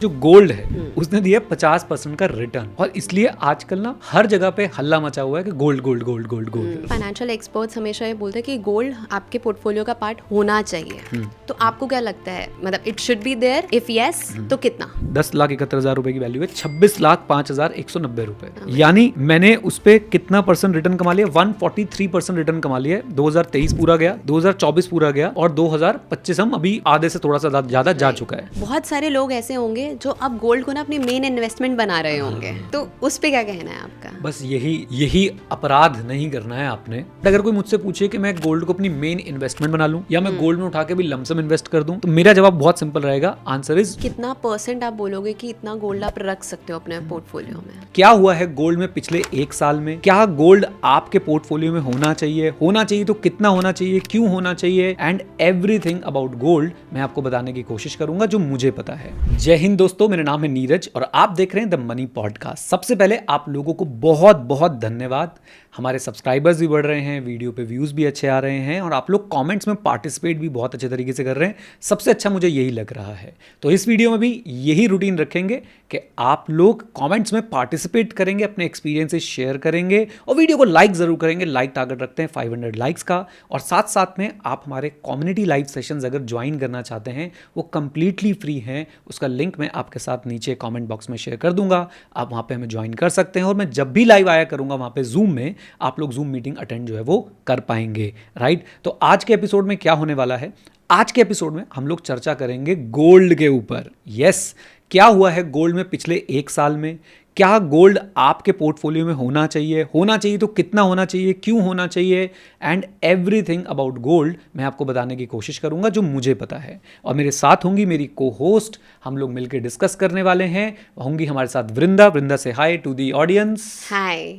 जो गोल्ड है उसने दिया 50% का रिटर्न, और इसलिए आजकल ना हर जगह पे हल्ला मचा हुआ है कि gold gold gold gold gold. Financial experts हमेशा ये बोलते हैं कि गोल्ड आपके पोर्टफोलियो का पार्ट होना चाहिए। तो आपको क्या लगता है, मतलब it should be there, if yes तो कितना? 10,71,000 रुपए की वैल्यू है, 26,05,190 रुपए। यानी मैंने उस पे कितना परसेंट रिटर्न कमा लिया? 143% रिटर्न कमा लिया। 2023 पूरा गया, 2024 पूरा गया, और 2025 हम अभी आधे से थोड़ा सा ज्यादा जा चुका है। बहुत सारे लोग ऐसे होंगे जो अब गोल्ड को ना अपनी मेन इन्वेस्टमेंट बना रहे होंगे, तो उस पे क्या कहना है आपका? बस यही अपराध नहीं करना है आपने। अगर कोई मुझसे पूछे कि मैं गोल्ड को अपनी मेन इन्वेस्टमेंट बना लूं या मैं गोल्ड में उठा के भी लमसम इन्वेस्ट कर दूं, तो मेरा जवाब बहुत सिंपल रहेगा। आंसर इज, कितना परसेंट आप बोलोगे कि इतना गोल्ड आप रख सकते हो अपने पोर्टफोलियो में? क्या हुआ है गोल्ड में पिछले एक साल में? क्या गोल्ड आपके पोर्टफोलियो में होना चाहिए तो कितना होना चाहिए, क्यों होना चाहिए, एंड एवरीथिंग अबाउट गोल्ड मैं आपको बताने की कोशिश करूंगा जो मुझे पता है। जय हिंद दोस्तों, मेरा नाम है नीरज और आप देख रहे हैं द मनी पॉडकास्ट। सबसे पहले आप लोगों को बहुत बहुत धन्यवाद। हमारे सब्सक्राइबर्स भी बढ़ रहे हैं, वीडियो पे व्यूज भी अच्छे आ रहे हैं, और आप लोग कमेंट्स में पार्टिसिपेट भी बहुत अच्छे तरीके से कर रहे हैं। सबसे अच्छा मुझे यही लग रहा है। तो इस वीडियो में भी यही रूटीन रखेंगे कि आप लोग कमेंट्स में पार्टिसिपेट करेंगे, अपने एक्सपीरियंसेस शेयर करेंगे और वीडियो को लाइक जरूर करेंगे। लाइक टारगेट रखते हैं 500 लाइक्स का। और साथ साथ में आप हमारे कम्युनिटी लाइव सेशंस अगर ज्वाइन करना चाहते हैं, वो कंप्लीटली फ्री हैं। उसका लिंक मैं आपके साथ नीचे कमेंट बॉक्स में शेयर कर दूंगा, आप वहाँ पे हमें ज्वाइन कर सकते हैं। और मैं जब भी लाइव आया करूंगा वहाँ पे जूम में, आप लोग जूम मीटिंग अटेंड जो है वो कर पाएंगे, राइट। तो आज के एपिसोड में क्या होने वाला है? आज के एपिसोड में हम लोग चर्चा करेंगे गोल्ड के ऊपर। यस, क्या हुआ है गोल्ड में पिछले एक साल में? क्या गोल्ड आपके पोर्टफोलियो में होना चाहिए तो कितना होना चाहिए, क्यों होना चाहिए, एंड एवरीथिंग अबाउट गोल्ड मैं आपको बताने की कोशिश करूंगा जो मुझे पता है। और मेरे साथ होंगी मेरी को होस्ट, हम लोग मिलकर डिस्कस करने वाले हैं। होंगी हमारे साथ वृंदा से हाय टू दी ऑडियंस। हाय।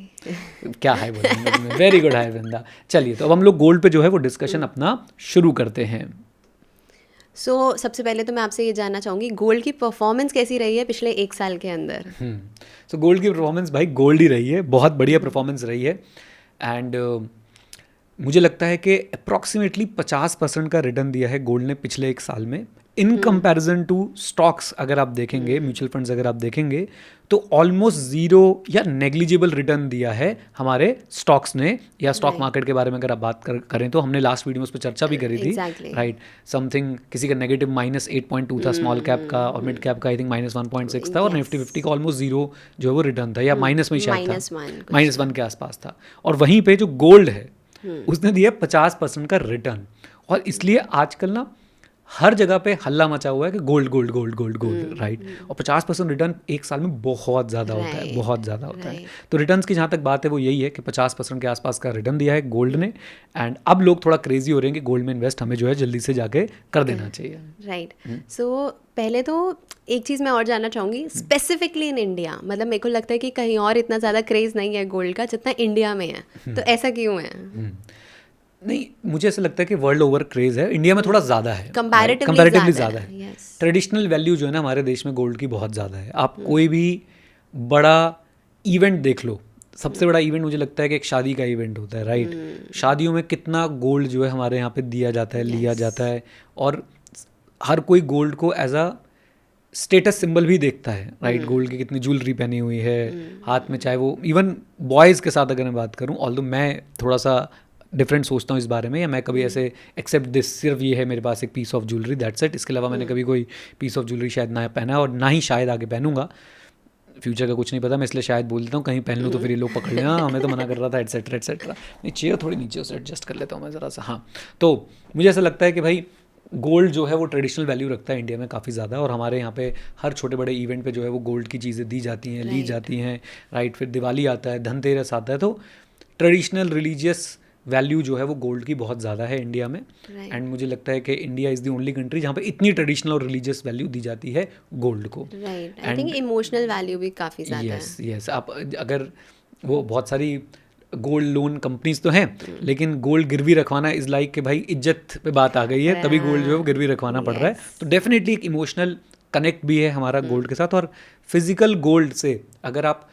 क्या हाय बोलेंगे? वेरी गुड, हाय वृंदा। चलिए, तो अब हम लोग गोल्ड पे जो है वो डिस्कशन अपना शुरू करते हैं। सबसे पहले तो मैं आपसे ये जानना चाहूँगी, गोल्ड की परफॉर्मेंस कैसी रही है पिछले एक साल के अंदर? गोल्ड की परफॉर्मेंस भाई गोल्ड ही रही है, बहुत बढ़िया परफॉर्मेंस रही है। एंड मुझे लगता है कि अप्रॉक्सीमेटली 50% का रिटर्न दिया है गोल्ड ने पिछले एक साल में, इन कंपैरिजन टू स्टॉक्स। अगर आप देखेंगे, म्यूचुअल फंड्स अगर आप देखेंगे, तो ऑलमोस्ट जीरो या नेग्लिजिबल रिटर्न दिया है हमारे स्टॉक्स ने, या स्टॉक मार्केट के बारे में अगर आप बात करें तो हमने लास्ट वीडियो में उस पर चर्चा भी करी थी, राइट। समथिंग किसी का नेगेटिव -8.2 था स्मॉल कैप का, और मिड कैप का आई थिंक -1.6 था, और निफ्टी 50 का ऑलमोस्ट जीरो जो है वो रिटर्न था, या माइनस में शायद था, -1 के आसपास था। और वहीं पे जो गोल्ड है उसने दिया 50% का रिटर्न, और इसलिए आजकल ना हर जगह पे हल्ला मचा हुआ है कि gold gold gold gold gold, right. और 50% रिटर्न एक साल में बहुत ज़्यादा होता है, बहुत ज़्यादा होता है। तो रिटर्न्स की जहाँ तक बात है वो यही है कि 50% के आसपास का रिटर्न दिया है गोल्ड ने। एंड अब लोग थोड़ा क्रेजी हो रहे हैं कि गोल्ड में इन्वेस्ट हमें जो है जल्दी से जाके कर देना चाहिए, राइट। सो पहले तो एक चीज़ मैं और जानना चाहूँगी, स्पेसिफिकली इन इंडिया, मतलब मेरे को लगता है कि कहीं और इतना ज़्यादा क्रेज़ नहीं है गोल्ड का जितना इंडिया में है, तो ऐसा क्यों है? नहीं, मुझे ऐसा लगता है कि वर्ल्ड ओवर क्रेज है, इंडिया में थोड़ा ज़्यादा है, कंपैरेटिवली ज़्यादा है। ट्रेडिशनल वैल्यू जो है ना हमारे देश में गोल्ड की बहुत ज़्यादा है। आप कोई भी बड़ा इवेंट देख लो, सबसे बड़ा इवेंट मुझे लगता है कि एक शादी का इवेंट होता है, राइट। शादियों में कितना गोल्ड जो है हमारे यहाँ पे दिया जाता है, लिया जाता है, और हर कोई गोल्ड को एज अ स्टेटस सिंबल भी देखता है, राइट। गोल्ड की कितनी ज्वेलरी पहनी हुई है हाथ में, चाहे वो इवन बॉयज़ के साथ अगर मैं बात करूँ, ऑल्दो मैं थोड़ा सा डिफरेंट सोचता हूँ इस बारे में, या मैं कभी ऐसे एक्सेप्ट दिस, सिर्फ ये है मेरे पास एक piece of jewellery, that's it. इसके अलावा मैंने कभी कोई पीस ऑफ ज्वेलरी शायद ना पहना, और ना ही शायद आगे पहनूंगा। फ्यूचर का कुछ नहीं पता, मैं इसलिए शायद बोल देता हूँ कहीं पहन लूँ तो फिर ये लोग पकड़ लें, हाँ हमें तो मना कर रहा था, एटसेट्रा एटसेट्रा। नहीं, चेयर थोड़ी नीचे उसे एडजस्ट कर लेता हूँ मैं ज़रा सा। हाँ, तो मुझे ऐसा लगता है कि भाई गोल्ड जो है वो ट्रेडिशनल वैल्यू रखता है इंडिया में काफ़ी ज़्यादा, और हमारे यहाँ पे हर छोटे बड़े इवेंट पे जो है वो गोल्ड की चीज़ें दी जाती हैं, ली जाती हैं, राइट। फिर दिवाली आता है, धनतेरस आता है, तो ट्रेडिशनल रिलीजियस वैल्यू जो है वो गोल्ड की बहुत ज़्यादा है इंडिया में। एंड मुझे लगता है कि India is the only country जहाँ पे इतनी ट्रेडिशनल और रिलीजियस वैल्यू दी जाती है गोल्ड को, right. I think emotional value भी काफ़ी ज़्यादा है। यस, आप अगर वो बहुत सारी गोल्ड लोन कंपनीज तो हैं, लेकिन गोल्ड गिरवी रखवाना इज़ लाइक कि भाई इज्जत पे बात आ गई है, तभी गोल्ड जो है वो गिरवी रखवाना पड़ रहा है। तो डेफिनेटली एक इमोशनल कनेक्ट भी है हमारा गोल्ड के साथ। और फिजिकल गोल्ड से अगर आप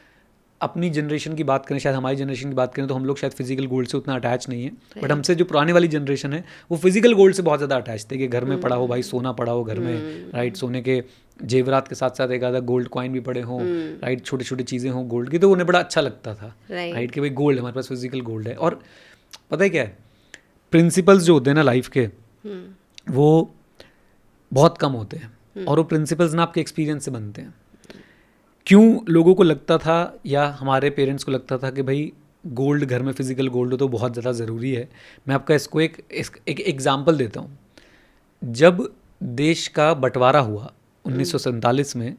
अपनी जनरेशन की बात करें, शायद हमारी जनरेशन की बात करें, तो हम लोग शायद फिजिकल गोल्ड से उतना अटैच नहीं है, बट हमसे जो पुराने वाली जनरेशन है वो फिजिकल गोल्ड से बहुत ज़्यादा अटैच थे कि घर में पड़ा हो भाई, सोना पड़ा हो घर में, राइट, सोने के जेवरात के साथ साथ एक आधा गोल्ड कॉइन भी पड़े हों, राइट, छोटी छोटी चीज़ें हों गोल्ड की, तो उन्हें बड़ा अच्छा लगता था, राइट, कि भाई गोल्ड हमारे पास फिजिकल गोल्ड है। और पता है क्या है, प्रिंसिपल्स जो होते हैं ना लाइफ के, वो बहुत कम होते हैं, और वो प्रिंसिपल्स ना आपके एक्सपीरियंस से बनते हैं। क्यों लोगों को लगता था, या हमारे पेरेंट्स को लगता था कि भाई गोल्ड घर में फिजिकल गोल्ड हो तो बहुत ज़्यादा ज़रूरी है। मैं आपका इसको एक एग्जाम्पल देता हूँ। जब देश का बंटवारा हुआ 1947 में,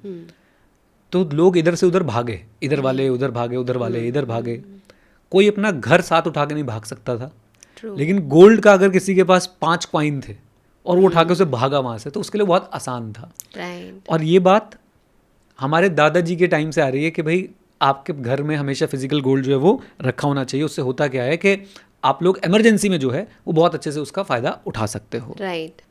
तो लोग इधर से उधर भागे, इधर वाले उधर भागे, उधर वाले इधर भागे, कोई अपना घर साथ उठा के नहीं भाग सकता था। लेकिन गोल्ड का अगर किसी के पास 5 कॉइन थे और वो उठा के उसे भागा वहाँ से, तो उसके लिए बहुत आसान था। और ये बात हमारे दादाजी के टाइम से आ रही है कि भाई आपके घर में हमेशा फिजिकल गोल्ड जो है वो रखा होना चाहिए। उससे होता क्या है कि आप लोग इमरजेंसी में जो है वो बहुत अच्छे से उसका फ़ायदा उठा सकते हो, राइट।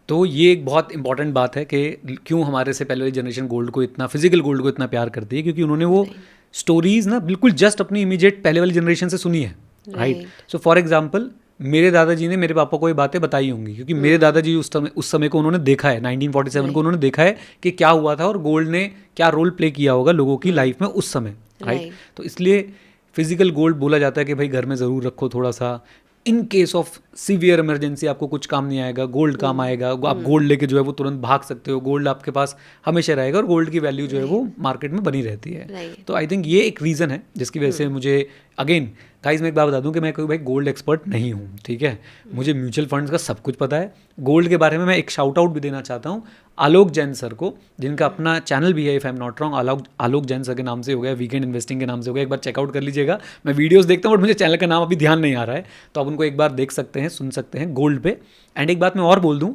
तो ये एक बहुत इंपॉर्टेंट बात है कि क्यों हमारे से पहले वाली जनरेशन गोल्ड को इतना, फिजिकल गोल्ड को इतना प्यार करती है, क्योंकि उन्होंने वो स्टोरीज ना बिल्कुल जस्ट अपनी इमीडिएट पहले वाली जनरेशन से सुनी है, राइट। सो फॉर एग्जांपल मेरे दादाजी ने मेरे पापा को ये बातें बताई होंगी, क्योंकि मेरे दादाजी उस समय को उन्होंने देखा है, 1947 को उन्होंने देखा है कि क्या हुआ था और गोल्ड ने क्या रोल प्ले किया होगा लोगों की लाइफ में उस समय, राइट। तो इसलिए फिजिकल गोल्ड बोला जाता है कि भाई घर में ज़रूर रखो थोड़ा सा, in case of severe emergency आपको कुछ काम नहीं आएगा, गोल्ड काम आएगा, आप गोल्ड लेके जो है वो तुरंत भाग सकते हो, गोल्ड आपके पास हमेशा रहेगा और गोल्ड की वैल्यू जो है वो मार्केट में बनी रहती है। तो आई थिंक ये एक रीज़न है जिसकी वजह से मुझे, अगेन गाइस मैं एक बात बता दूं कि मैं कोई भाई गोल्ड एक्सपर्ट नहीं हूँ, ठीक है, मुझे म्यूचुअल फंड्स का सब कुछ पता है। गोल्ड के बारे में मैं एक शाउट आउट भी देना चाहता हूँ आलोक जैन सर को, जिनका अपना चैनल भी है, if I am not wrong, Alok Jain sir के नाम से हो गया, वीकेंड इन्वेस्टिंग के नाम से हो गया, एक बार चेकआउट कर लीजिएगा। मैं वीडियोस देखता हूँ बट मुझे चैनल का नाम अभी ध्यान नहीं आ रहा है, तो आप उनको एक बार देख सकते हैं, सुन सकते हैं गोल्ड पे। एंड एक बात मैं और बोल दूँ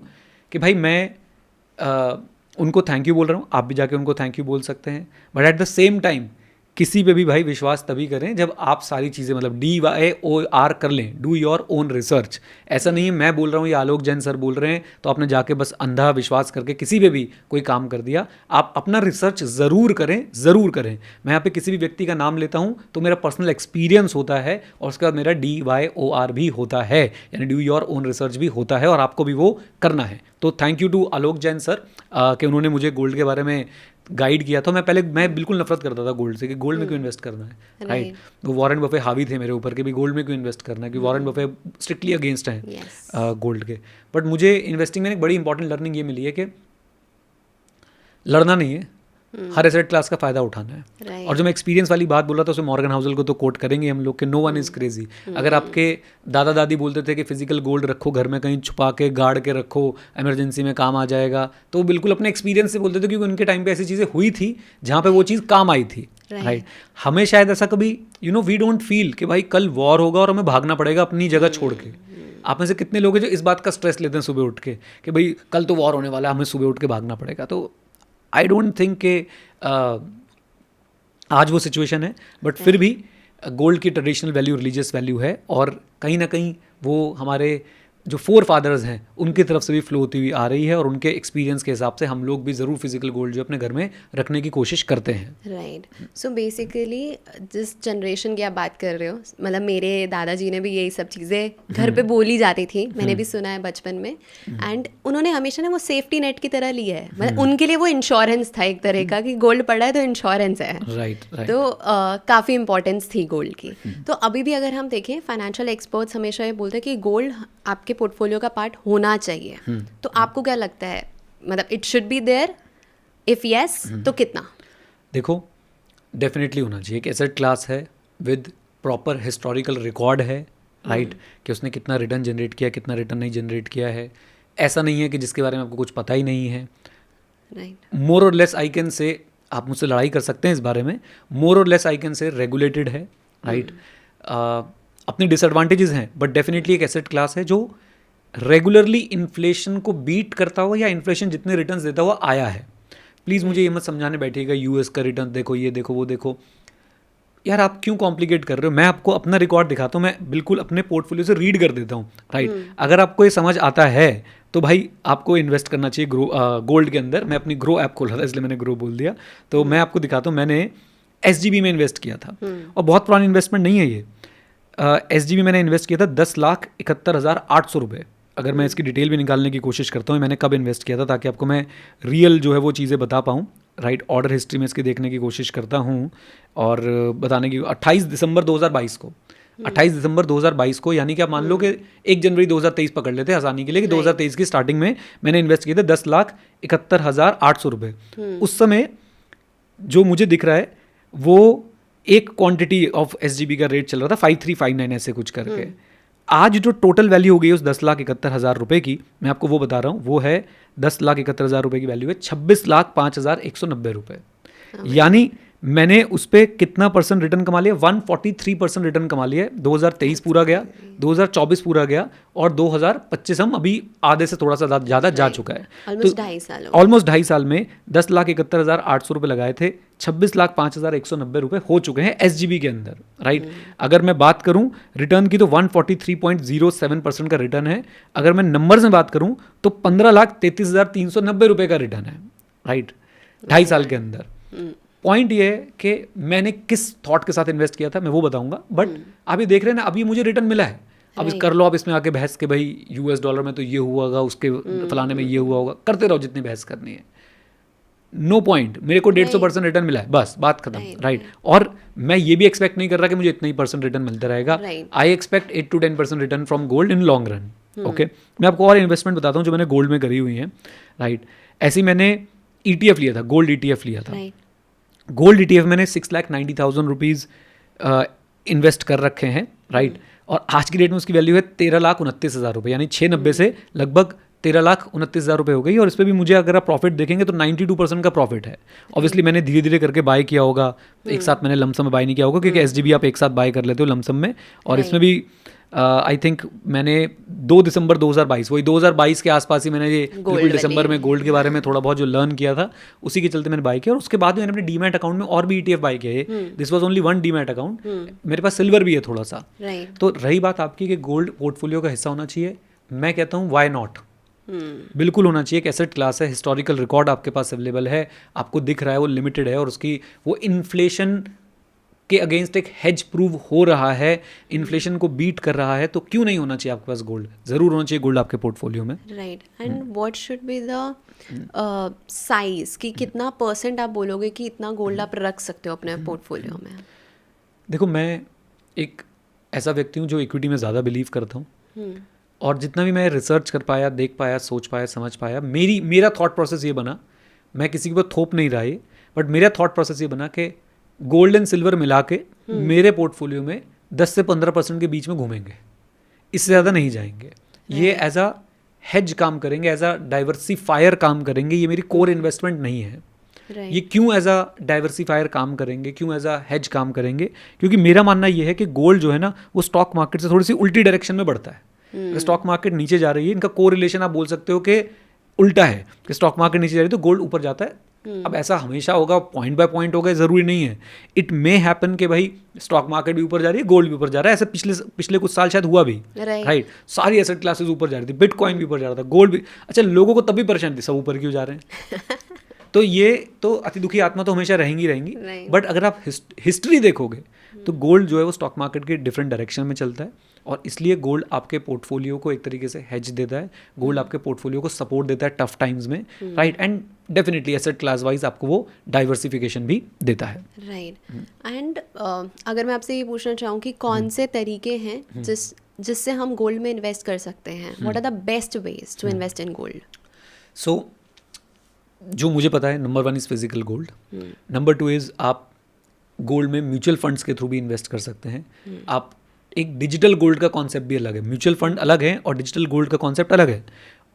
कि भाई मैं उनको थैंक यू बोल रहा हूँ, आप भी जाके उनको थैंक यू बोल सकते हैं, but at the same time किसी पे भी भाई विश्वास तभी करें जब आप सारी चीज़ें मतलब DYOR कर लें, डू योर ओन रिसर्च। ऐसा नहीं है मैं बोल रहा हूँ या आलोक जैन सर बोल रहे हैं तो आपने जाके बस अंधा विश्वास करके किसी पे भी कोई काम कर दिया। आप अपना रिसर्च ज़रूर करें, ज़रूर करें। मैं यहाँ पे किसी भी व्यक्ति का नाम लेता हूँ तो मेरा पर्सनल एक्सपीरियंस होता है और उसके बाद मेरा DYOR भी होता है, यानी डू योर ओन रिसर्च भी होता है, और आपको भी वो करना है। तो thank you to Alok Jain sir कि उन्होंने मुझे गोल्ड के बारे में गाइड किया था। मैं बिल्कुल नफरत करता था गोल्ड से कि गोल्ड में क्यों इन्वेस्ट करना है, राइट। तो वॉरेन बफे हावी थे मेरे ऊपर कि भी गोल्ड में क्यों इन्वेस्ट करना है, कि वॉरेन बफे स्ट्रिक्टली अगेंस्ट हैं गोल्ड के। बट मुझे इन्वेस्टिंग में एक बड़ी इंपॉर्टेंट लर्निंग ये मिली है कि लड़ना नहीं है, हर एसेट क्लास का फ़ायदा उठाना है। और जो मैं एक्सपीरियंस वाली बात बोल रहा था उसमें मॉर्गन हाउसल को तो कोट करेंगे हम लोग कि नो वन इज़ क्रेजी। अगर आपके दादा दादी बोलते थे कि फिजिकल गोल्ड रखो घर में, कहीं छुपा के गाड़ के रखो, इमरजेंसी में काम आ जाएगा, तो वो बिल्कुल अपने एक्सपीरियंस से बोलते थे, क्योंकि उनके टाइम पे ऐसी चीज़ें हुई थी जहाँ पे वो चीज़ काम आई थी, राइट। हमें शायद ऐसा कभी वी डोंट फील कि भाई कल वॉर होगा और हमें भागना पड़ेगा अपनी जगह छोड़ के। आप में से कितने लोग हैं जो इस बात का स्ट्रेस लेते हैं सुबह उठ के कि भाई कल तो वॉर होने वाला है, हमें सुबह उठ के भागना पड़ेगा। तो आई डोंट थिंक कि आज वो सिचुएशन है, बट फिर भी गोल्ड की ट्रेडिशनल वैल्यू रिलीजियस वैल्यू है, और कहीं ना कहीं वो हमारे जो फोर फादर्स हैं उनकी तरफ से भी फ्लो होती हुई आ रही है, और उनके एक्सपीरियंस के हिसाब से हम लोग भी ज़रूर फिजिकल गोल्ड जो अपने घर में रखने की कोशिश करते हैं, राइट। सो बेसिकली जिस जनरेशन की आप बात कर रहे हो, मतलब मेरे दादाजी ने भी यही सब चीज़ें घर पे बोली जाती थी, मैंने भी सुना है बचपन में। एंड उन्होंने हमेशा ना वो सेफ्टी नेट की तरह लिया है, मतलब उनके लिए वो इंश्योरेंस था एक तरह का कि गोल्ड पड़ा है तो इंश्योरेंस है, राइट। तो काफ़ी इंपॉर्टेंस थी गोल्ड की। तो अभी भी अगर हम देखें, फाइनेंशियल एक्सपर्ट्स हमेशा ये बोलते हैं कि गोल्ड आपके पोर्टफोलियो का पार्ट होना चाहिए। तो आपको क्या लगता है, मतलब it should be there, if yes तो कितना? देखो, डेफिनेटली होना चाहिए। एक एसेट क्लास है विद प्रॉपर हिस्टोरिकल रिकॉर्ड है, राइट, कि उसने कितना रिटर्न जनरेट किया, कितना रिटर्न नहीं जनरेट किया है। ऐसा नहीं है कि जिसके बारे में आपको कुछ पता ही नहीं है, राइट। मोर और लेस आई कैन से, आप मुझसे लड़ाई कर सकते हैं इस बारे में, मोर और less I can say regulated है, राइट। अपने डिसएडवांटेजेस हैं, बट डेफिनेटली एक एसेट क्लास है जो रेगुलरली इन्फ्लेशन को बीट करता हुआ या इन्फ्लेशन जितने रिटर्न्स देता हुआ आया है। प्लीज़ मुझे ये मत समझाने बैठिएगा यूएस का रिटर्न देखो, ये देखो, वो देखो। यार आप क्यों कॉम्प्लिकेट कर रहे हो? मैं आपको अपना रिकॉर्ड दिखाता हूँ, मैं बिल्कुल अपने पोर्टफोलियो से रीड कर देता हूँ, राइट। अगर आपको ये समझ आता है तो भाई आपको इन्वेस्ट करना चाहिए गोल्ड के अंदर। मैं अपनी ग्रो ऐप खोला था इसलिए मैंने ग्रो बोल दिया। तो मैं आपको दिखाता हूँ, मैंने SGB में इन्वेस्ट किया था, और बहुत पुरानी इन्वेस्टमेंट नहीं है ये। SGB मैंने इन्वेस्ट किया था 10,71,800 रुपये। अगर मैं इसकी डिटेल भी निकालने की कोशिश करता हूँ मैंने कब इन्वेस्ट किया था, ताकि आपको मैं रियल जो है वो चीज़ें बता पाऊँ, राइट। ऑर्डर हिस्ट्री में इसकी देखने की कोशिश करता हूँ और बताने की। 28 दिसंबर 2022 को, 28 दिसंबर 2022 को, यानी कि आप मान लो कि 1 जनवरी 2023 पकड़ लेते हैं आसानी के लिए, कि 2023 की स्टार्टिंग में मैंने इन्वेस्ट किए थे 10,71,800 रुपये। उस समय जो मुझे दिख रहा है वो एक क्वांटिटी ऑफ SGB का रेट चल रहा था 5359 ऐसे कुछ करके। आज जो टोटल वैल्यू हो गई उस 10,71,000 रुपये की, मैं आपको वो बता रहा हूँ, वो है 10,71,000 रुपये की वैल्यू है 26,05,190 रुपये। यानी मैंने उस पर कितना परसेंट रिटर्न कमा लिया? 143% रिटर्न कमा लिया। 2023 पूरा गया, 2024 पूरा गया, और 2025 हम अभी आधे से थोड़ा सा ज़्यादा जा चुका है। ऑलमोस्ट 2.5 साल ऑलमोस्ट 2.5 साल में 10,71,800 रुपये लगाए थे, 26,05,190 रुपये हो चुके हैं SGB के अंदर, राइट। अगर मैं बात करूं रिटर्न की तो 143.07% का रिटर्न है। अगर मैं नंबर्स में बात करूं तो 15,33,390 रुपये का रिटर्न है, राइट, 2.5 साल के अंदर। पॉइंट ये है कि मैंने किस थॉट के साथ इन्वेस्ट किया था मैं वो बताऊंगा, बट आप ये देख रहे हैं ना, अभी मुझे रिटर्न मिला है। अब कर लो आप इसमें आके बहस के भाई $, में तो ये हुआ होगा, उसके फलाने में ये हुआ होगा, करते रहो जितनी बहस करनी है, नो पॉइंट। मेरे को 150% रिटर्न मिला है, बस बात खत्म, राइट। और मैं ये भी एक्सपेक्ट नहीं कर रहा कि मुझे इतना ही परसेंट रिटर्न मिलता रहेगा। I expect 8 to 10% return from gold in long run, okay. मैं आपको और इन्वेस्टमेंट बताता हूँ जो मैंने गोल्ड में करी हुई है, राइट। ऐसे मैंने ETF लिया था, गोल्ड ETF लिया था। गोल्ड ETF मैंने 6,90,000 रुपीज़ इन्वेस्ट कर रखे हैं, राइट। और आज की डेट में उसकी वैल्यू है 13,29,000 रुपये, यानी 690 से लगभग 13,29,000 रुपये हो गई। और इस पर भी मुझे अगर आप प्रॉफिट देखेंगे तो 92% का प्रॉफिट है। ऑब्वियसली मैंने धीरे धीरे करके बाय किया होगा, एक साथ मैंने लमसम में बाय नहीं किया होगा, क्योंकि SGB आप एक साथ बाय कर लेते हो लमसम में। और इसमें भी आई थिंक मैंने 2 दिसंबर 2022, वही 2022 के आसपास ही मैंने ये बिल्कुल दिसंबर में गोल्ड के बारे में थोड़ा बहुत जो लर्न किया था उसी के चलते मैंने बाय किया। और उसके बाद मैंने अपने डीमैट अकाउंट में और भी ETF बाय किए। This was only 1 demat account. मेरे पास सिल्वर भी है थोड़ा सा। तो रही बात आपकी कि गोल्ड पोर्टफोलियो का हिस्सा होना चाहिए, मैं कहता हूँ वाई नॉट, बिल्कुल होना चाहिए। एक एसेट क्लास है, हिस्टोरिकल रिकॉर्ड आपके पास अवेलेबल है, आपको दिख रहा है वो लिमिटेड है, और उसकी वो इन्फ्लेशन के अगेंस्ट एक हेज प्रूव हो रहा है, इन्फ्लेशन को बीट कर रहा है, तो क्यों नहीं होना चाहिए आपके पास गोल्ड? जरूर होना चाहिए गोल्ड आपके पोर्टफोलियो में, right. And what should be the size, कि कितना परसेंट आप बोलोगे कि इतना गोल्ड आप रख सकते हो अपने पोर्टफोलियो में? देखो, मैं एक ऐसा व्यक्ति हूँ जो इक्विटी में ज़्यादा बिलीव करता हूँ, और जितना भी मैं रिसर्च कर पाया, देख पाया, सोच पाया, समझ पाया, मेरा थॉट प्रोसेस ये बना, मैं किसी के ऊपर थोप नहीं रहा है, बट मेरा थॉट प्रोसेस ये बना कि गोल्ड एंड सिल्वर मिला के मेरे पोर्टफोलियो में 10 से 15% के बीच में घूमेंगे, इससे ज़्यादा नहीं जाएंगे। ये एज अ हेज काम करेंगे, एज अ डाइवर्सिफायर काम करेंगे, ये मेरी कोर इन्वेस्टमेंट नहीं है। ये क्यों एज अ डाइवर्सिफायर काम करेंगे, क्यों एज अ हेज काम करेंगे? क्योंकि मेरा मानना ये है कि गोल्ड जो है ना वो स्टॉक मार्केट से थोड़ी सी उल्टी डायरेक्शन में बढ़ता है। अगर स्टॉक मार्केट नीचे जा रही है, इनका कोरिलेशन आप बोल सकते हो कि उल्टा है, कि स्टॉक मार्केट नीचे जा रही है तो गोल्ड ऊपर जाता है। अब ऐसा हमेशा होगा, पॉइंट बाय पॉइंट होगा, जरूरी नहीं है। इट मे हैपन कि भाई स्टॉक मार्केट भी ऊपर जा रही है, गोल्ड भी ऊपर जा रहा है। ऐसा पिछले कुछ साल शायद हुआ भी, राइट। सारी एसेट क्लासेस ऊपर जा रही थी, बिटकॉइन भी ऊपर जा रहा था, गोल्ड भी। अच्छा, लोगों को तभी परेशान थी, सब ऊपर क्यों जा रहे हैं? तो ये तो अति दुखी आत्मा तो हमेशा रहेंगी। बट अगर आप हिस्ट्री देखोगे तो गोल्ड जो है वो स्टॉक मार्केट के डिफरेंट डायरेक्शन में चलता है, और इसलिए गोल्ड आपके पोर्टफोलियो को एक तरीके से हेज देता है, गोल्ड आपके पोर्टफोलियो को सपोर्ट देता है टफ टाइम्स में, right. And definitely asset class wise आपको वो डाइवर्सिफिकेशन भी देता है, राइट। एंड अगर मैं आपसे ये पूछना चाहूँ कि कौन से तरीके हैं जिससे हम गोल्ड में इन्वेस्ट कर सकते हैं, what are the best ways to invest in gold? So जो मुझे पता है, number 1 is physical gold, number 2 is आप गोल्ड में म्यूचुअल फंड्स के थ्रू भी इन्वेस्ट कर सकते हैं। आप एक डिजिटल गोल्ड का कॉन्सेप्ट भी अलग है, म्यूचुअल फंड अलग है और डिजिटल गोल्ड का कॉन्सेप्ट अलग है,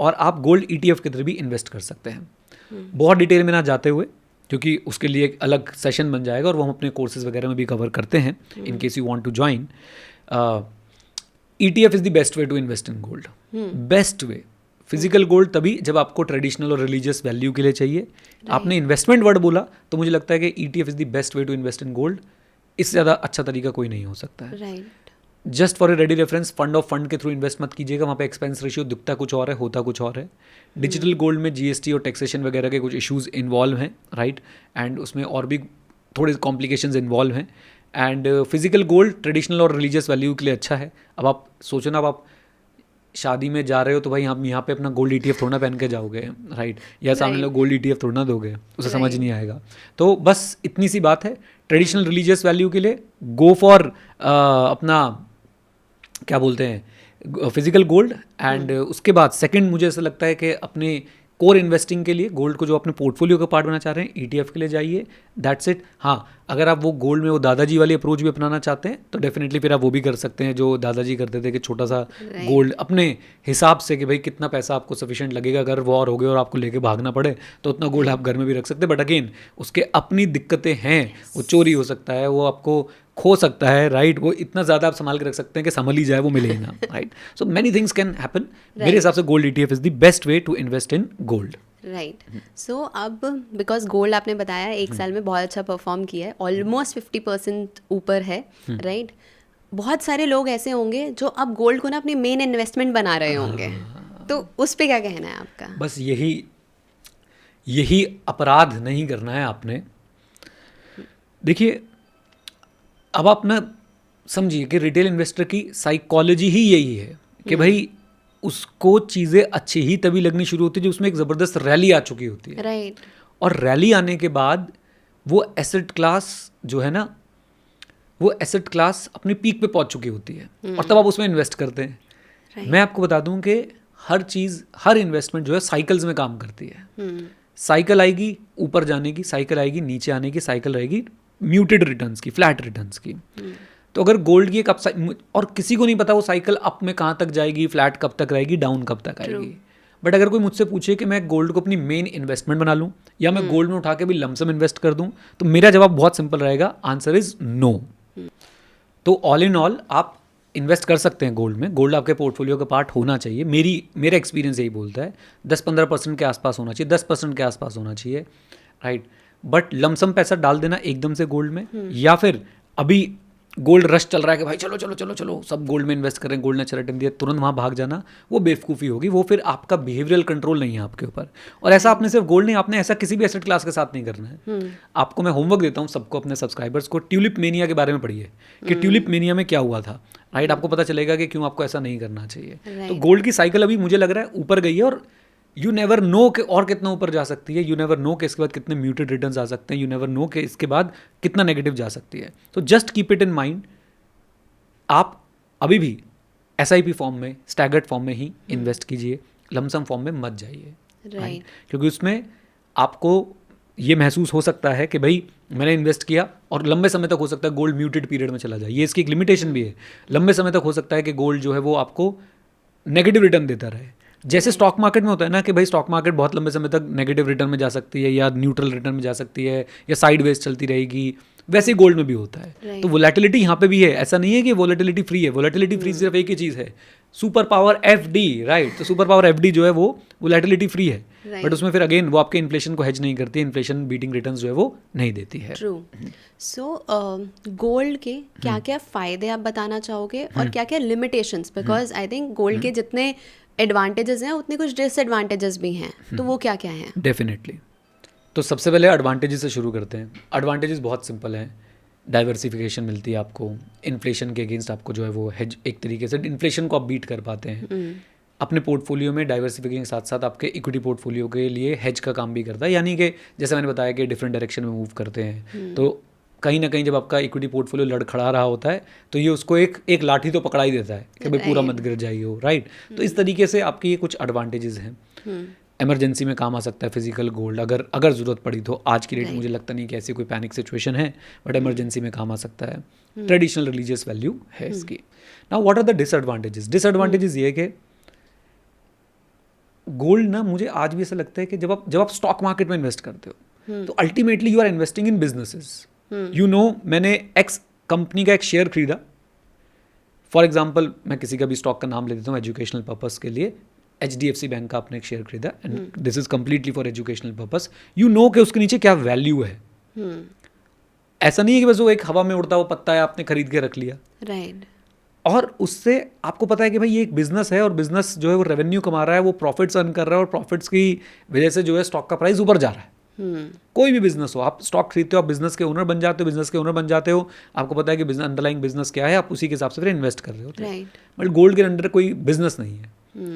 और आप गोल्ड ETF के थ्रू भी इन्वेस्ट कर सकते हैं। बहुत डिटेल में ना जाते हुए, क्योंकि उसके लिए एक अलग सेशन बन जाएगा और वो हम अपने कोर्सेज वगैरह में भी कवर करते हैं, in case you want to join. ETF is the best way to invest in gold, best way. Physical gold तभी जब आपको ट्रेडिशनल और रिलीजियस वैल्यू के लिए चाहिए। आपने इन्वेस्टमेंट वर्ड बोला तो मुझे लगता है कि ETF is the best way to invest in gold. इससे ज़्यादा अच्छा तरीका कोई नहीं हो सकता है, right. Just for a ready reference, fund of fund के थ्रू इन्वेस्ट मत कीजिएगा, वहाँ पे एक्सपेंस रेशियो दिखता कुछ और है, होता कुछ और है। डिजिटल गोल्ड में GST और टैक्सेशन वगैरह के कुछ इश्यूज इन्वॉल्व हैं, राइट। एंड उसमें और भी थोड़े कॉम्प्लिकेशंस इन्वॉल्व हैं। एंड फिजिकल गोल्ड ट्रेडिशनल और रिलीजियस वैल्यू के लिए अच्छा है। अब आप सोचो ना, अब आप शादी में जा रहे हो तो भाई हम यहाँ पे अपना गोल्ड ETF थोड़ा पहन के जाओगे, राइट, या सामने लोग गोल्ड ETF थोड़ा दोगे, उसे समझ नहीं आएगा। तो बस इतनी सी बात है, ट्रेडिशनल रिलीजियस वैल्यू के लिए गो फॉर अपना क्या बोलते हैं फिजिकल गोल्ड। एंड उसके बाद सेकंड मुझे ऐसा लगता है कि अपने कोर इन्वेस्टिंग के लिए गोल्ड को जो अपने पोर्टफोलियो का पार्ट बनाना चाह रहे हैं, ETF के लिए जाइए, दैट्स इट। हाँ, अगर आप वो गोल्ड में वो दादाजी वाली अप्रोच भी अपनाना चाहते हैं तो डेफिनेटली फिर आप वो भी कर सकते हैं जो दादाजी करते थे कि छोटा सा गोल्ड अपने हिसाब से, कि भाई कितना पैसा आपको सफिशिएंट लगेगा, अगर वॉर हो गए और आपको लेके भागना पड़े तो उतना गोल्ड आप घर में भी रख सकते हैं। बट अगेन उसके अपनी दिक्कतें हैं, वो चोरी हो सकता है, वो आपको खो सकता है, राइट, वो इतना ज़्यादा आप संभाल के रख सकते हैं कि संभल ही जाए, वो मिले ही ना, right. So many things can happen. मेरे हिसाब से gold ETF is the best way to invest in gold. Right. So अब बिकॉज गोल्ड आपने बताया एक साल में बहुत अच्छा परफॉर्म किया है, ऑलमोस्ट 50% ऊपर है, राइट। बहुत सारे लोग ऐसे होंगे जो अब गोल्ड को ना अपनी मेन इन्वेस्टमेंट बना रहे होंगे, तो उस पे क्या कहना है आपका? बस यही अपराध नहीं करना है आपने। देखिए, अब आप ना समझिए कि रिटेल इन्वेस्टर की साइकोलॉजी ही यही है कि भाई उसको चीज़ें अच्छी ही तभी लगनी शुरू होती है जब उसमें एक ज़बरदस्त रैली आ चुकी होती है, राइट। और रैली आने के बाद वो एसेट क्लास जो है ना, वो एसेट क्लास अपनी पीक पे पहुंच चुकी होती है, और तब आप उसमें इन्वेस्ट करते हैं। मैं आपको बता दूं कि हर चीज़, हर इन्वेस्टमेंट जो है साइकिल्स में काम करती है। साइकिल आएगी ऊपर जाने की, साइकिल आएगी नीचे आने की, साइकिल रहेगी म्यूटेड रिटर्न्स की, फ्लैट रिटर्न्स की। तो अगर गोल्ड की एक और किसी को नहीं पता वो साइकिल अप में कहाँ तक जाएगी, फ्लैट कब तक रहेगी, डाउन कब तक आएगी। बट अगर कोई मुझसे पूछे कि मैं गोल्ड को अपनी मेन इन्वेस्टमेंट बना लूँ या मैं गोल्ड में उठा के भी लमसम इन्वेस्ट कर दूँ, तो मेरा जवाब बहुत सिंपल रहेगा, आंसर इज नो। तो ऑल इन ऑल आप इन्वेस्ट कर सकते हैं गोल्ड में, गोल्ड आपके पोर्टफोलियो का पार्ट होना चाहिए। मेरा एक्सपीरियंस यही बोलता है 10-15% के आसपास होना चाहिए, 10% के आसपास होना चाहिए, राइट। बट लमसम पैसा डाल देना एकदम से गोल्ड में, या फिर अभी गोल्ड रश चल रहा है कि भाई चलो चलो चलो चलो सब गोल्ड में इन्वेस्ट करें, गोल्ड ने अच्छा रिटर्न दिया, तुरंत वहाँ भाग जाना, वो बेवकूफ़ी होगी। वो फिर आपका बिहेवियरल कंट्रोल नहीं है आपके ऊपर। और ऐसा आपने सिर्फ गोल्ड नहीं, आपने ऐसा किसी भी एसेट क्लास के साथ नहीं करना है। आपको मैं होमवर्क देता हूँ सबको, अपने सब्सक्राइबर्स को, ट्यूलिप मेनिया के बारे में पढ़िए कि ट्यूलिप मेनिया में क्या हुआ था, राइट। आपको पता चलेगा कि क्यों आपको ऐसा नहीं करना चाहिए। तो गोल्ड की साइकिल अभी मुझे लग रहा है ऊपर गई है, और यू नेवर नो कि और कितना ऊपर जा सकती है, यू नेवर नो कि इसके बाद कितने म्यूटेड रिटर्न्स आ सकते हैं, यू नेवर नो कि इसके बाद कितना नेगेटिव जा सकती है। तो just keep it in mind, आप अभी भी SIP फॉर्म में, स्टैगर्ड फॉर्म में ही इन्वेस्ट कीजिए, लमसम फॉर्म में मत जाइए, राइट। क्योंकि उसमें आपको ये महसूस हो सकता है कि भाई मैंने इन्वेस्ट किया और लंबे समय तक हो सकता है गोल्ड म्यूटेड पीरियड में चला जाए। ये इसकी एक लिमिटेशन भी है, लंबे समय तक हो सकता है कि गोल्ड जो है वो आपको नेगेटिव रिटर्न देता रहे। जैसे स्टॉक मार्केट में होता है ना कि भाई स्टॉक मार्केट बहुत लंबे समय तक नेगेटिव रिटर्न में जा सकती है या न्यूट्रल रिटर्न में जा सकती है या साइडवेज चलती रहेगी, वैसे ही गोल्ड में भी होता है। तो वोलेटिलिटी यहाँ पे भी है, ऐसा नहीं है कि वोलेटिलिटी फ्री है। वोलेटिलिटी फ्री सिर्फ एक ही चीज़ है, सुपर पावर FD, राइट। तो सुपर पावर FD जो है वो वोलेटिलिटी फ्री है, बट उसमें फिर अगेन वो आपके इन्फ्लेशन को हेज नहीं करती है, इन्फ्लेशन बीटिंग रिटर्न्स जो है वो नहीं देती है। ट्रू। सो गोल्ड के क्या क्या फ़ायदे आप बताना चाहोगे और क्या क्या limitations? Because I think gold के जितने एडवांटेजेस हैं उतने कुछ डिसएडवांटेजेस भी हैं, तो वो क्या क्या हैं? डेफिनेटली। तो सबसे पहले एडवांटेजेस से शुरू करते हैं। एडवांटेजेस बहुत सिंपल हैं, डाइवर्सिफिकेशन मिलती है आपको, इन्फ्लेशन के अगेंस्ट आपको जो है वो हेज, एक तरीके से इन्फ्लेशन को आप बीट कर पाते हैं। अपने पोर्टफोलियो में डाइवर्सिफिकेशन के साथ साथ आपके इक्विटी पोर्टफोलियो के लिए हेज का काम भी करता है, यानी कि जैसे मैंने बताया कि डिफरेंट डायरेक्शन में मूव करते हैं। तो कहीं ना कहीं जब आपका इक्विटी पोर्टफोलियो लड़खड़ा रहा होता है तो ये उसको एक लाठी तो पकड़ा ही देता है कि भाई पूरा मत गिर जाइए हो, राइट। तो इस तरीके से आपके ये कुछ एडवांटेजेस हैं। इमरजेंसी में काम आ सकता है फिजिकल गोल्ड, अगर ज़रूरत पड़ी तो। आज की डेट में मुझे लगता नहीं कि ऐसी कोई पैनिक सिचुएशन है, बट इमरजेंसी में काम आ सकता है। ट्रेडिशनल रिलीजियस वैल्यू है इसकी। Now what are the disadvantages? Disadvantages ये कि गोल्ड ना, मुझे आज भी ऐसा लगता है कि जब आप स्टॉक मार्केट में इन्वेस्ट करते हो तो ultimately you are investing in businesses. You know, मैंने X कंपनी का एक शेयर खरीदा, फॉर एग्जाम्पल मैं किसी का भी स्टॉक का नाम ले देता हूँ एजुकेशनल पर्पस के लिए, HDFC बैंक का आपने एक शेयर खरीदा, and this is completely for educational purpose. You know कि उसके नीचे क्या वैल्यू है। ऐसा नहीं है कि बस वो एक हवा में उड़ता हुआ पत्ता है आपने खरीद के रख लिया, राइट। और उससे आपको पता है कि भाई ये एक बिजनेस है और बिजनेस जो है वो रेवेन्यू कमा रहा है, वो प्रॉफिट्स अर्न कर रहा है और प्रॉफिट्स की वजह से जो है स्टॉक का प्राइस ऊपर जा रहा है। कोई भी बिजनेस हो, आप स्टॉक खरीदते हो, आप बिजनेस के ओनर बन जाते हो, बिजनेस के ओनर बन जाते हो, आपको पता है कि बिजनेस अंडरलाइंग बिजनेस क्या है, आप उसी के हिसाब से फिर इन्वेस्ट कर रहे होते हैं। बट गोल्ड के अंडर कोई बिजनेस नहीं है।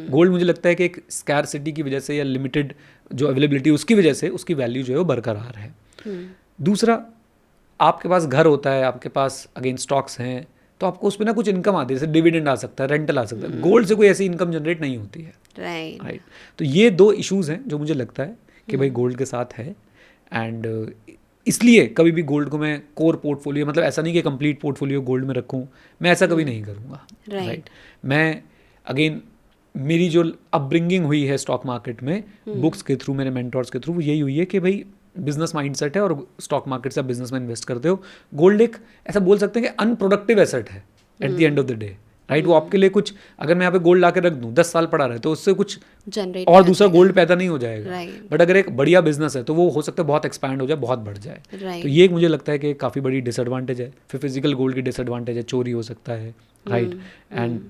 गोल्ड मुझे लगता है कि एक स्कैरसिटी की वजह से या लिमिटेड जो अवेलेबिलिटी उसकी वजह से उसकी वैल्यू जो है वो बरकरार है। दूसरा, आपके पास घर होता है, आपके पास अगेन स्टॉक्स हैं, तो आपको उस पर ना कुछ इनकम आती है, जैसे डिविडेंड आ सकता है, रेंटल आ सकता है। गोल्ड से कोई ऐसी इनकम जनरेट नहीं होती है। राइट। तो ये दो इश्यूज हैं जो मुझे लगता है कि भाई गोल्ड के साथ है। एंड इसलिए कभी भी गोल्ड को मैं कोर पोर्टफोलियो, मतलब ऐसा नहीं कि कंप्लीट पोर्टफोलियो गोल्ड में रखूँ, मैं ऐसा कभी नहीं करूँगा। राइट। मैं अगेन मेरी जो अपब्रिंगिंग हुई है स्टॉक मार्केट में, बुक्स के थ्रू, मेरे मेंटर्स के थ्रू, वो यही हुई है कि भाई बिजनेस माइंडसेट है और स्टॉक मार्केट से आप बिजनेस में इन्वेस्ट करते हो। गोल्ड एक ऐसा बोल सकते हैं कि अनप्रोडक्टिव एसेट है at the end of the day. Right. वो आपके लिए कुछ, अगर मैं यहाँ पे गोल्ड ला के रख दूँ 10 साल पड़ा रहे, तो उससे कुछ जनरेट और दूसरा गोल्ड पैदा नहीं हो जाएगा। बट अगर एक बढ़िया बिजनेस है तो वो हो सकता है बहुत एक्सपैंड हो जाए, बहुत बढ़ जाए। तो ये एक मुझे लगता है कि काफ़ी बड़ी डिसएडवांटेज है। फिर फिजिकल गोल्ड की डिसएडवांटेज है, चोरी हो सकता है। राइट। एंड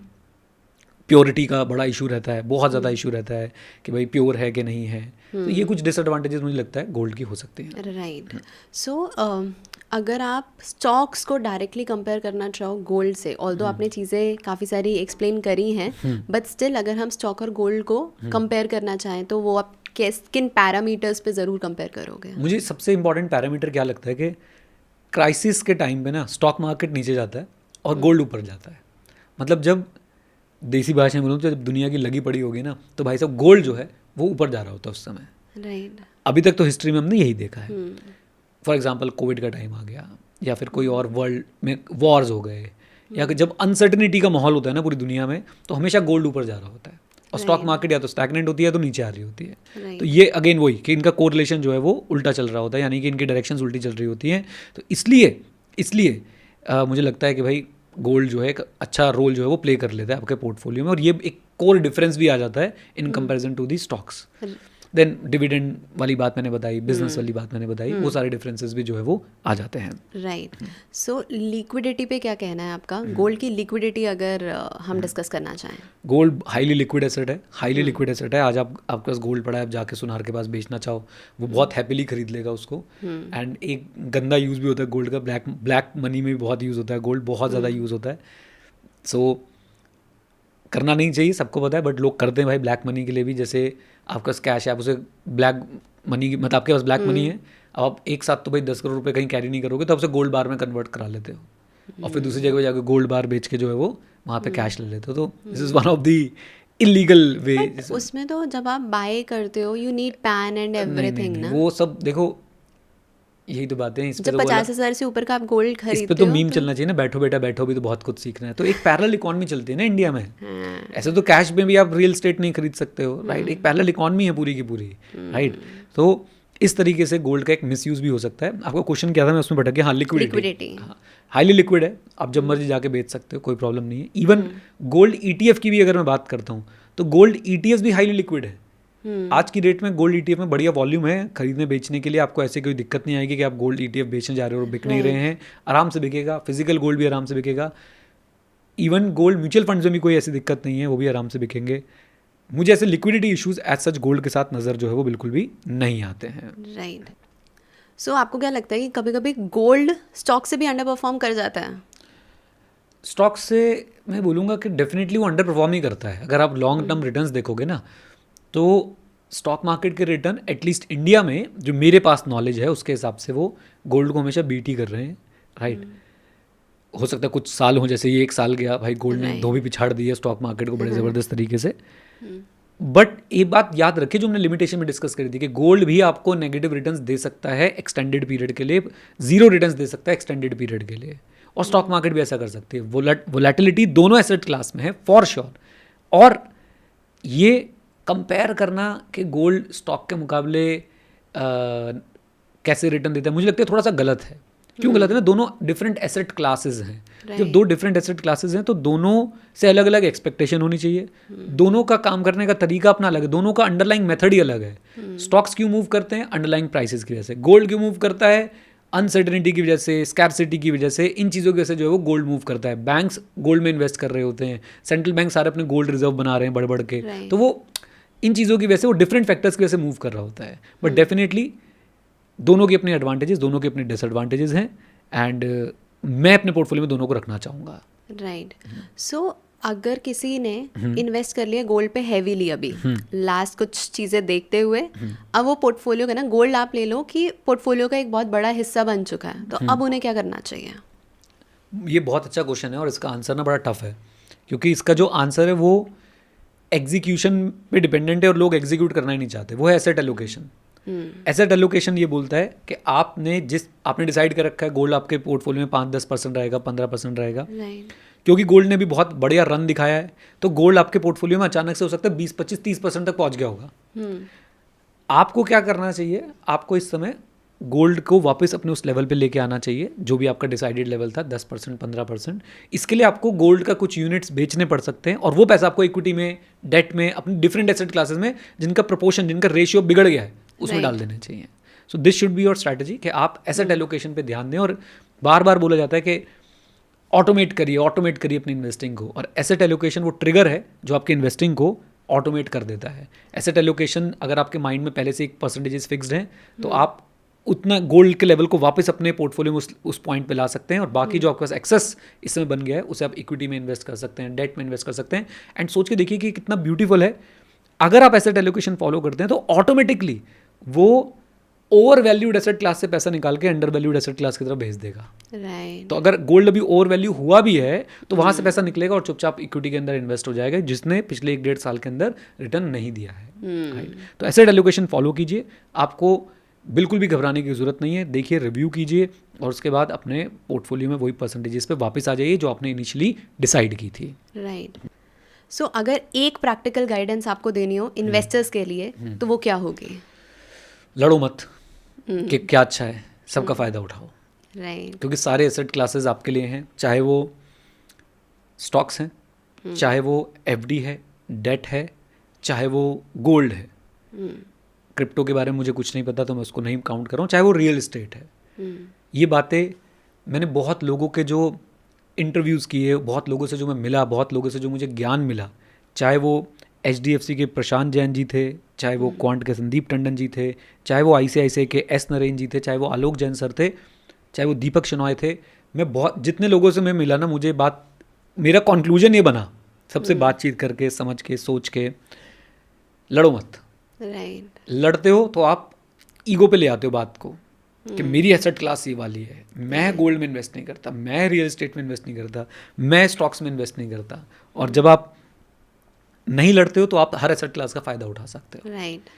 प्योरिटी का बड़ा इशू रहता है, बहुत ज़्यादा इशू रहता है कि भाई प्योर है कि नहीं है। तो ये कुछ डिसएडवांटेजेस मुझे लगता है गोल्ड की हो सकती हैं। राइट। सो अगर आप स्टॉक्स को डायरेक्टली कंपेयर करना चाहो गोल्ड से, ऑल्दो आपने चीज़ें काफ़ी सारी एक्सप्लेन करी हैं, बट स्टिल अगर हम स्टॉक और गोल्ड को कंपेयर करना चाहें तो वो आप किन पैरामीटर्स पे ज़रूर कंपेयर करोगे? मुझे सबसे इंपॉर्टेंट पैरामीटर क्या लगता है कि क्राइसिस के टाइम पे ना स्टॉक मार्केट नीचे जाता है और गोल्ड ऊपर जाता है। मतलब जब देसी भाषा में बोलूँ तो जब दुनिया की लगी पड़ी होगी ना, तो भाई साहब गोल्ड जो है वो ऊपर जा रहा होता है उस समय। राइट। अभी तक तो हिस्ट्री में हमने यही देखा है। फॉर एग्जांपल कोविड का टाइम आ गया, या फिर कोई और वर्ल्ड में वॉर्स हो गए, या जब अनसर्टनिटी का माहौल होता है ना पूरी दुनिया में, तो हमेशा गोल्ड ऊपर जा रहा होता है और स्टॉक मार्केट या तो स्टैग्नेंट होती है तो नीचे आ रही होती है। तो ये अगेन वही कि इनका कोरिलेशन जो है वो उल्टा चल रहा होता है, यानी कि इनकी डायरेक्शंस उल्टी चल रही होती हैं। तो इसलिए मुझे लगता है कि भाई गोल्ड जो है एक अच्छा रोल जो है वो प्ले कर लेता है आपके पोर्टफोलियो में, और ये एक कोर डिफरेंस भी आ जाता है in comparison to the stocks. Then dividend वाली बात मैंने बताई, बिजनेस वाली बात मैंने बताई, वो सारे डिफरेंसेस भी जो है वो आ जाते हैं। राइट। सो लिक्विडिटी पे क्या कहना है आपका? गोल्ड की लिक्विडिटी अगर हम डिस्कस करना चाहें। गोल्ड हाईली लिक्विड एसेट है, हाईली लिक्विड एसेट है। आज आपके पास गोल्ड पड़ा है, आप जाके सुनार के पास बेचना चाहो, वो बहुत हैप्पीली खरीद लेगा उसको। एंड एक गंदा यूज़ भी होता है गोल्ड का, ब्लैक मनी में भी बहुत यूज़ होता है गोल्ड, बहुत ज़्यादा यूज़ होता है। सो करना नहीं चाहिए, सबको पता है, बट लोग करते हैं भाई ब्लैक मनी के लिए भी। जैसे आपके पास कैश है, आप उसे ब्लैक मनी, मतलब आपके पास ब्लैक मनी है, अब आप एक साथ तो भाई 10 करोड़ रुपए कहीं कैरी नहीं करोगे, तो आप उसे गोल्ड बार में कन्वर्ट करा लेते हो और फिर दूसरी जगह जाकर गोल्ड बार बेच के जो है वो वहाँ पे कैश ले लेते हो। तो this is one of the illegal way. उसमें तो जब आप बाय करते हो you need PAN and everything ना, वो सब देखो, यही तो बातें हैं। इस पे जब तो 50,000 से ऊपर का आप गोल्ड खरीदते हो, इस पे तो मीम चलना चाहिए ना, बैठो बेटा बैठो, भी तो बहुत कुछ सीखना है। तो एक पैरेलल इकोनॉमी चलती है ना इंडिया में। ऐसे तो कैश में भी आप रियल एस्टेट नहीं खरीद सकते हो। राइट। एक पैरेलल इकोनॉमी है पूरी की पूरी। राइट। तो इस तरीके से गोल्ड का एक मिसयूज भी हो सकता है। आपका क्वेश्चन क्या था, मैं उसमें भटक गया। हाँ, लिक्विडिटी हाईली लिक्विड है, आप जब मर्जी जाके बेच सकते हो, कोई प्रॉब्लम नहीं है। इवन गोल्ड ETF की भी अगर मैं बात करता हूँ तो गोल्ड ETFs भी हाईली लिक्विड है। आज की डेट में गोल्ड ETF में बढ़िया वॉल्यूम है खरीदने बेचने के लिए, आपको ऐसे कोई दिक्कत नहीं आएगी कि आप गोल्ड ETF बेचने जा रहे हो और बिक नहीं रहे हैं, आराम से बिकेगा। फिजिकल गोल्ड भी आराम से बिकेगा। इवन गोल्ड म्यूचुअल फंड्स में भी कोई ऐसी दिक्कत नहीं है, वो भी आराम से बिकेंगे। मुझे ऐसे liquidity issues as such gold के साथ नज़र जो है वो बिल्कुल भी नहीं आते हैं। राइट। सो आपको क्या लगता है कि कभी कभी गोल्ड स्टॉक से भी अंडर परफॉर्म कर जाता है? स्टॉक से मैं बोलूँगा कि डेफिनेटली वो अंडर परफॉर्म ही करता है। अगर आप लॉन्ग टर्म रिटर्न्स देखोगे ना, तो स्टॉक मार्केट के रिटर्न एटलीस्ट इंडिया में जो मेरे पास नॉलेज है उसके हिसाब से वो गोल्ड को हमेशा बीट ही कर रहे हैं। राइट। हो सकता है कुछ साल हो, जैसे ये 1 साल गया भाई, गोल्ड ने धोबी पिछाड़ दी है स्टॉक मार्केट को बड़े ज़बरदस्त तरीके से। बट एक बात याद रखिए जो हमने लिमिटेशन में डिस्कस करी थी कि गोल्ड भी आपको नेगेटिव रिटर्न्स दे सकता है एक्सटेंडेड पीरियड के लिए, 0 रिटर्न्स दे सकता है एक्सटेंडेड पीरियड के लिए, और स्टॉक मार्केट भी ऐसा कर सकती है। वोलेटिलिटी दोनों एसेट क्लास में है फॉर श्योर। और ये कंपेयर करना कि गोल्ड स्टॉक के मुकाबले कैसे रिटर्न देता है, मुझे लगता है थोड़ा सा गलत है। क्यों गलत है ना, दोनों डिफरेंट एसेट क्लासेस हैं। जब 2 डिफरेंट एसेट क्लासेस हैं तो दोनों से अलग अलग एक्सपेक्टेशन होनी चाहिए। दोनों का काम करने का तरीका अपना अलग है, दोनों का अंडरलाइंग मेथड ही अलग है। स्टॉक्स क्यों मूव करते हैं? अंडरलाइंग प्राइसेस की वजह से। गोल्ड क्यों मूव करता है? अनसर्टेनिटी की वजह से, स्कैरसिटी की वजह से। इन चीज़ों की वजह से जो है वो गोल्ड मूव करता है। बैंक्स गोल्ड में इन्वेस्ट कर रहे होते हैं, सेंट्रल बैंक सारे अपने गोल्ड रिजर्व बना रहे हैं बढ़ बढ़ के। तो वो इन चीज़ों की वजह से, वो डिफरेंट फैक्टर्स की वजह से मूव कर रहा होता है। बट डेफिनेटली दोनों की अपनी एडवांटेजेस, दोनों के अपने डिसएडवांटेजेस हैं, एंड मैं अपने पोर्टफोलियो में दोनों को रखना चाहूँगा। राइट। सो अगर किसी ने इन्वेस्ट कर लिया गोल्ड पे हैवीली अभी लास्ट कुछ चीज़ें देखते हुए, अब वो पोर्टफोलियो का ना, गोल्ड आप ले लो कि पोर्टफोलियो का एक बहुत बड़ा हिस्सा बन चुका है, तो अब उन्हें क्या करना चाहिए? ये बहुत अच्छा क्वेश्चन है और इसका आंसर ना बड़ा टफ है, क्योंकि इसका जो आंसर है वो एग्जीक्यूशन पे डिपेंडेंट है और लोग एग्जीक्यूट करना ही नहीं चाहते। वो है एसेट एलोकेशन। एसेट एलोकेशन ये बोलता है कि आपने डिसाइड कर रखा है गोल्ड आपके पोर्टफोलियो में 5-10% रहेगा, 15% रहेगा, राइट। क्योंकि गोल्ड ने भी बहुत बढ़िया रन दिखाया है, तो गोल्ड आपके पोर्टफोलियो में अचानक से हो सकता है 20-25-30% तक पहुंच गया होगा। आपको क्या करना चाहिए? आपको इस समय गोल्ड को वापस अपने उस लेवल पे लेके आना चाहिए जो भी आपका डिसाइडेड लेवल था, 10%, 15%। इसके लिए आपको गोल्ड का कुछ यूनिट्स बेचने पड़ सकते हैं और वो पैसा आपको इक्विटी में, डेट में, अपने डिफरेंट एसेट क्लासेस में जिनका प्रोपोर्शन, जिनका रेशियो बिगड़ गया है, उसमें डाल देने चाहिए। So this should be your strategy कि आप एसेट एलोकेशन पे ध्यान दें। और बार बार बोला जाता है कि ऑटोमेट करिए अपनी इन्वेस्टिंग को, और एसेट एलोकेशन वो ट्रिगर है जो आपकी इन्वेस्टिंग को ऑटोमेट कर देता है। एसेट एलोकेशन अगर आपके माइंड में पहले से एक परसेंटेजेस फिक्स्ड हैं, तो आप उतना गोल्ड के लेवल को वापस अपने पोर्टफोलियो में उस पॉइंट पे ला सकते हैं, और बाकी जो आपके पास एक्सेस इस समय बन गया है उसे आप इक्विटी में इन्वेस्ट कर सकते हैं, डेट में इन्वेस्ट कर सकते हैं। एंड सोच के देखिए कि कितना ब्यूटीफुल है, अगर आप एसेट एलोकेशन फॉलो करते हैं तो ऑटोमेटिकली वो ओवर वैल्यूड एसेट क्लास से पैसा निकाल के अंडर वैल्यूड एसेट क्लास की तरफ भेज देगा। राइट। तो अगर गोल्ड अभी ओवर वैल्यू हुआ भी है तो वहां से पैसा निकलेगा और चुपचाप इक्विटी के अंदर इन्वेस्ट हो जाएगा, जिसने पिछले 1-1.5 साल के अंदर रिटर्न नहीं दिया है। राइट। तो एसेट एलोकेशन फॉलो कीजिए, आपको बिल्कुल भी घबराने की जरूरत नहीं है। देखिए, रिव्यू कीजिए और उसके बाद अपने पोर्टफोलियो में वही परसेंटेजेस पे वापस आ जाइए जो आपने इनिशियली डिसाइड की थी। राइट। सो अगर एक प्रैक्टिकल गाइडेंस आपको देनी हो इन्वेस्टर्स के लिए, तो वो क्या होगी? लड़ो मत कि क्या अच्छा है, सबका फ़ायदा उठाओ। राइट। क्योंकि सारे एसेट क्लासेस आपके लिए हैं, चाहे वो स्टॉक्स हैं, चाहे वो एफडी है, डेट है, चाहे वो गोल्ड है। क्रिप्टो के बारे में मुझे कुछ नहीं पता तो मैं उसको नहीं काउंट कर रहा हूँ, चाहे वो रियल इस्टेट है। ये बातें मैंने बहुत लोगों के जो इंटरव्यूज़ किए, बहुत लोगों से जो मैं मिला, बहुत लोगों से जो मुझे ज्ञान मिला, चाहे वो HDFC के प्रशांत जैन जी थे, चाहे वो क्वांट के संदीप टंडन जी थे, चाहे वो ICICI के S नरेन जी थे, चाहे वो आलोक जैन सर थे, चाहे वो दीपक शनॉय थे। मैं बहुत जितने लोगों से मैं मिला ना, मुझे मेरा कंक्लूजन ये बना सबसे बातचीत करके, समझ के, सोच के, लड़ो मत। राइट। लड़ते हो तो आप ईगो पे ले आते हो बात को कि मेरी एसेट क्लास ये वाली है, मैं गोल्ड में इन्वेस्ट नहीं करता, मैं रियल एस्टेट में इन्वेस्ट नहीं करता, मैं स्टॉक्स में इन्वेस्ट नहीं करता। और जब आप नहीं लड़ते हो तो आप हर एसेट क्लास का फ़ायदा उठा सकते हो। राइट।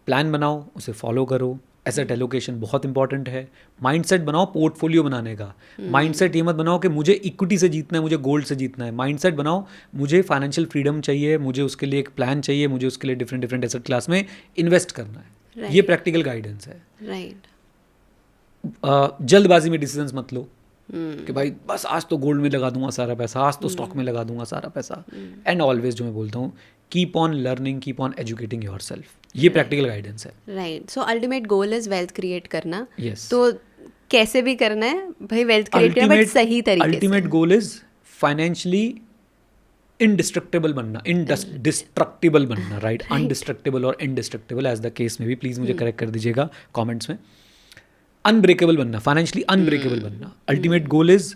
प्लान बनाओ, उसे फॉलो करो। एसेट एलोकेशन बहुत इंपॉर्टेंट है। माइंडसेट बनाओ पोर्टफोलियो बनाने का। माइंडसेट ये मत बनाओ कि मुझे इक्विटी से जीतना है, मुझे गोल्ड से जीतना है। माइंडसेट बनाओ मुझे फाइनेंशियल फ्रीडम चाहिए, मुझे उसके लिए एक प्लान चाहिए, मुझे उसके लिए डिफरेंट एसेट क्लास में इन्वेस्ट करना है। ये प्रैक्टिकल गाइडेंस है। राइट। जल्दबाजी में डिसीजंस मत लो कि भाई बस आज तो गोल्ड में लगा दूंगा सारा पैसा, आज तो स्टॉक में लगा दूंगा सारा पैसा। एंड ऑलवेज जो मैं बोलता हूँ, keep on learning, keep on educating yourself. ये प्रैक्टिकल गाइडेंस है। Right. So ultimate goal is wealth create करना। Yes. तो कैसे भी करना है भाई, वेल्थ क्रिएट करना, बट सही तरीके से। Ultimate goal is financially indestructible बनना, डिस्ट्रक्टिबल बनना, राइट। अनडिस्ट्रक्टेबल और इनडिस्ट्रक्टेबल एज द केस में भी, प्लीज मुझे करेक्ट कर दीजिएगा कमेंट्स में। अनब्रेकेबल बनना, फाइनेंशियली अनब्रेकेबल बनना। अल्टीमेट गोल इज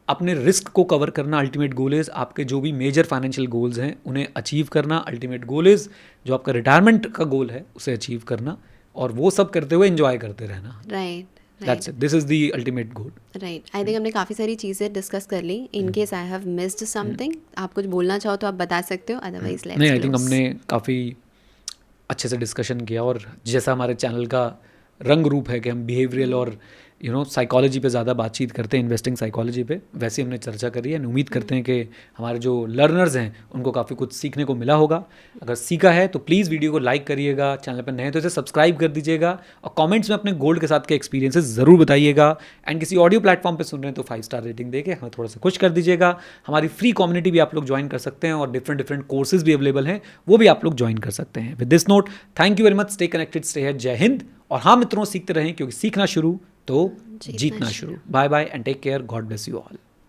अपने रिस्क को कवर करना। अल्टीमेट गोल इज आपके जो भी मेजर फाइनेंशियल गोल्स हैं उन्हें अचीव करना। अल्टीमेट गोल इज जो आपका रिटायरमेंट का गोल है उसे अचीव करना, और वो सब करते हुए एंजॉय करते रहना। Right. That's it. This is the ultimate goal. Right. I think हमने काफ़ी सारी चीज़ें डिस्कस कर ली। In case I have missed something, आप कुछ बोलना चाहो तो आप बता सकते हो, अदरवाइज लेट्स नहीं, आई थिंक हमने काफ़ी अच्छे से डिस्कशन किया, और जैसा हमारे चैनल का रंग रूप है कि हम बिहेवियरल और साइकोलॉजी पे ज़्यादा बातचीत करते हैं, इन्वेस्टिंग साइकोलॉजी पे, वैसे हमने चर्चा करी है। उम्मीद करते हैं कि हमारे जो लर्नर्स हैं उनको काफ़ी कुछ सीखने को मिला होगा। अगर सीखा है तो प्लीज़ वीडियो को लाइक करिएगा, चैनल पर नए हैं तो इसे सब्सक्राइब कर दीजिएगा, और कमेंट्स में अपने गोल्ड के साथ के एक्सपीरियंसेस ज़रूर बताइएगा। एंड किसी ऑडियो प्लेटफॉर्म पर सुन रहे हैं तो 5 स्टार रेटिंग देके हमें थोड़ा सा खुश कर दीजिएगा। हमारी फ्री कम्युनिटी भी आप लोग ज्वाइन कर सकते हैं, और डिफरेंट कोर्सेज भी अवेलेबल हैं, वो भी आप लोग ज्वाइन कर सकते हैं। With this note, thank you very much, stay connected, stay here, जय हिंद। और हाँ मित्रों, सीखते रहें, क्योंकि सीखना शुरू तो जीतना शुरू। Bye bye and take care, God bless you all.